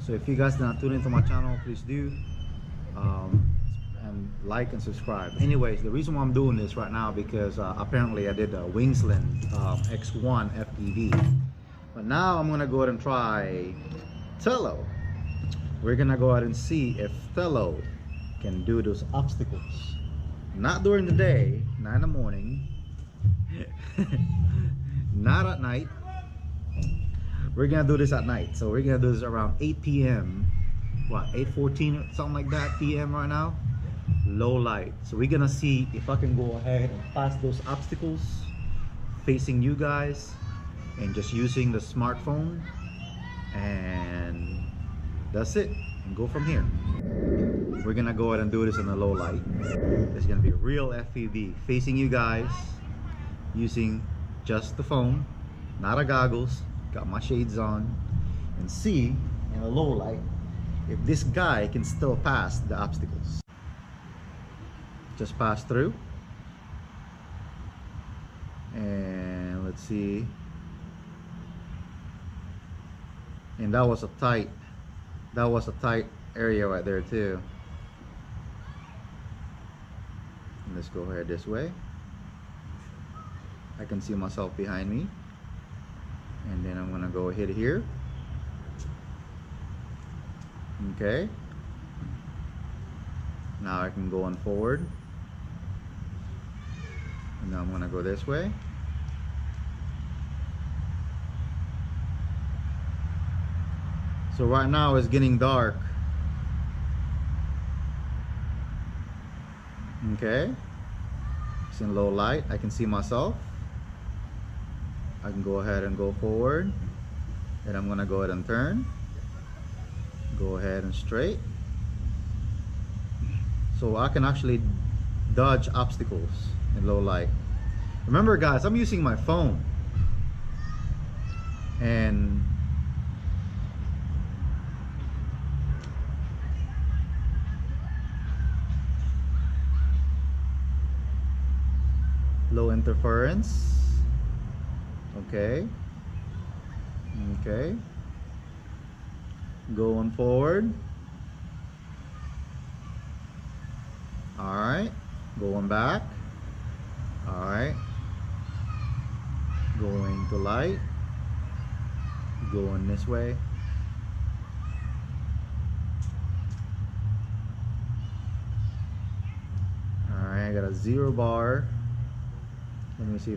So if you guys did not tune into my channel, please do, and like and subscribe. Anyways, the reason why I'm doing this right now because apparently I did a Wingsland X1 FPV, but now I'm gonna go ahead and try Tello. We're gonna go ahead and see if Tello can do those obstacles. Not during the day, not in the morning, not at night. We're gonna do this at night. So we're gonna do this around 8 p.m. What, 8:14 or something like that p.m. right now. Low light. So we're gonna see if I can go ahead and pass those obstacles facing you guys and just using the smartphone, and that's it, and go from here. We're gonna go ahead and do this in the low light. It's gonna be a real FPV facing you guys using just the phone, not a goggles. Got my shades on, and see in a low light if this guy can still pass the obstacles. Just pass through, and let's see. And that was a tight area right there too. And let's go ahead this way. I can see myself behind me. And then I'm gonna go hit here. Okay. Now I can go on forward. And now I'm gonna go this way. So right now it's getting dark. Okay. It's in low light. I can see myself. I can go ahead and go forward, and I'm gonna go ahead and turn, go ahead and straight, so I can actually dodge obstacles in low light. Remember guys, I'm using my phone, and low interference. Okay. Okay. Going forward. Alright. Going back. Alright. Going to light. Going this way. Alright, I got a 0 bar. Let me see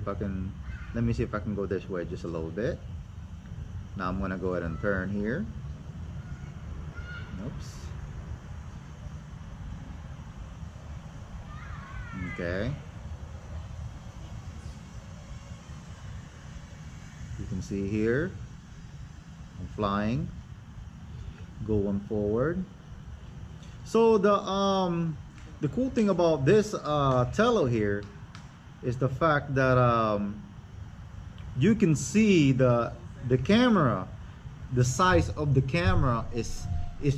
if I can go this way just a little bit. Now I'm gonna go ahead and turn here. Oops. Okay. You can see here, I'm flying, going forward. So the cool thing about this Tello here is the fact that you can see the camera, the size of the camera is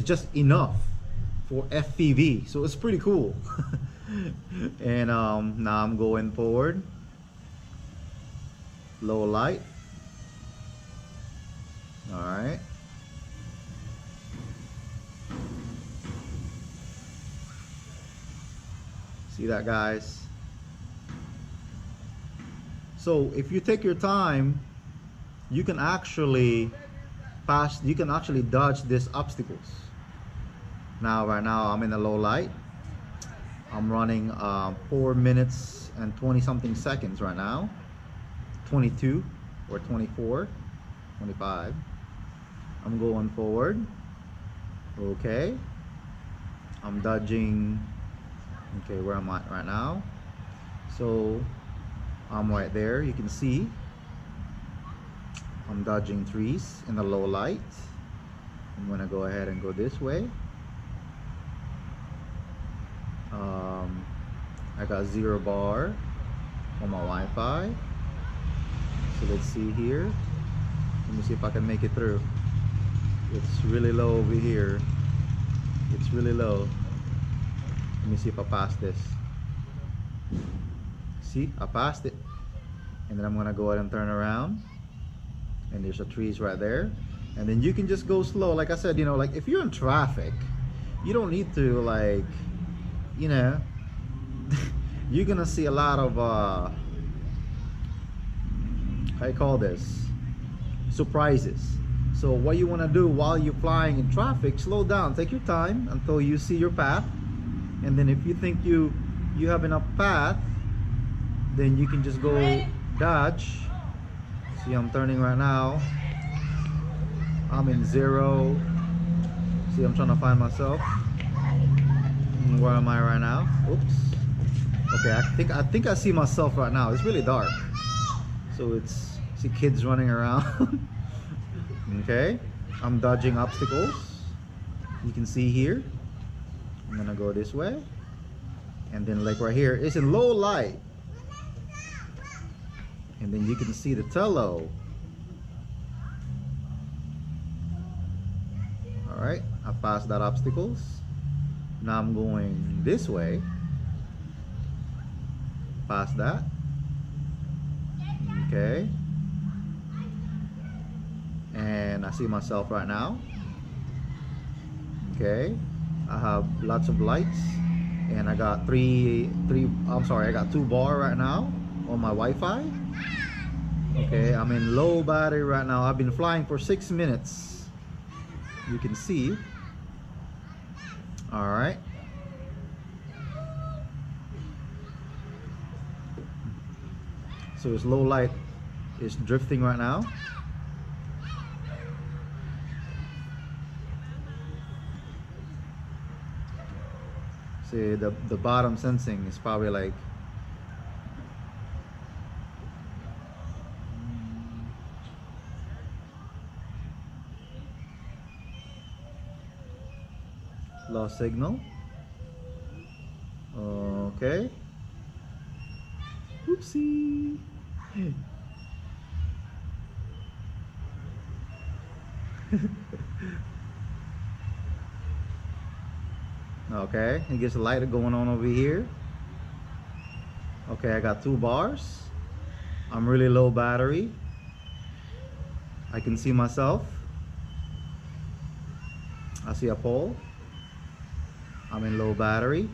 just enough for FPV, so it's pretty cool. And now I'm going forward, low light. All right. See that, guys? So if you take your time, you can actually dodge these obstacles. Now right now I'm in a low light. I'm running 4 minutes and 20 something seconds right now, 22 or 24, 25. I'm going forward. Okay, I'm dodging. Okay, where am I right now? So I'm right there. You can see I'm dodging trees in the low light. I'm gonna go ahead and go this way. I got 0 bar on my Wi-Fi. So let's see here. Let me see if I can make it through. It's really low over here. It's really low. Let me see if I pass this. See, I passed it. And then I'm gonna go ahead and turn around. And there's a trees right there. and then you can just go slow. Like I said, you know, like if you're in traffic, you don't need to, like, you know, you're gonna see a lot of how you call this, surprises. So what you want to do while you're flying in traffic, slow down, take your time until you see your path, and then if you think you have enough path, then you can just go dodge. See, I'm turning right now. I'm in 0. See, I'm trying to find myself. Where am I right now? Oops. Okay, I think I see myself right now. It's really dark, so it's, see kids running around. Okay, I'm dodging obstacles. You can see here. I'm gonna go this way, and then like right here, it's in low light, and then you can see the Tello. All right, I passed that obstacles. Now I'm going this way. Past that. Okay. And I see myself right now. Okay. I have lots of lights, and I got I got 2 bar right now on my Wi-Fi. Okay, I'm in low battery right now. I've been flying for 6 minutes. You can see. All right. So it's low light, it's drifting right now. See, the bottom sensing is probably like lost signal. Okay. Oopsie. Okay, it gets a lighter going on over here. Okay, I got 2 bars. I'm really low battery. I can see myself. I see a pole. I'm in low battery.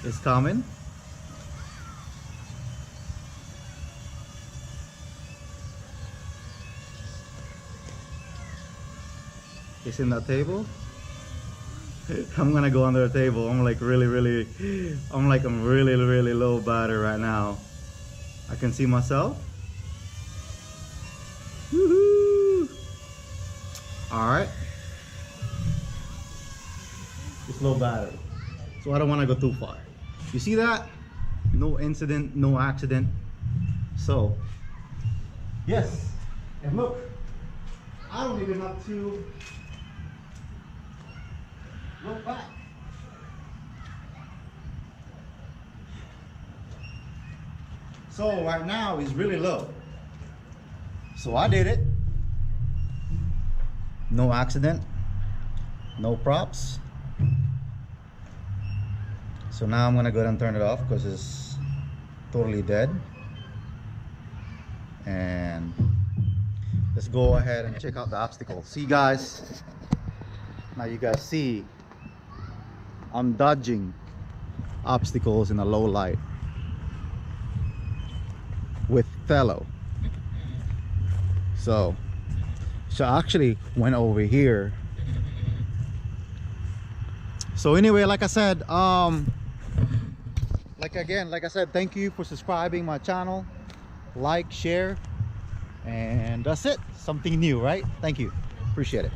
It's coming. It's in that table. I'm gonna go under the table. I'm like really low battery right now. I can see myself. Woohoo! All right. It's low battery, so I don't want to go too far. You see that? No incident, no accident. So yes, and look, I don't even have to look back. So right now it's really low. So I did it. No accident, no props. So now I'm gonna go ahead and turn it off because it's totally dead. And let's go ahead and check out the obstacle. See guys, now you guys see I'm dodging obstacles in a low light with Tello. So I actually went over here. So anyway, like I said, like I said, thank you for subscribing my channel, like, share, and that's it. Something new, right? Thank you, appreciate it.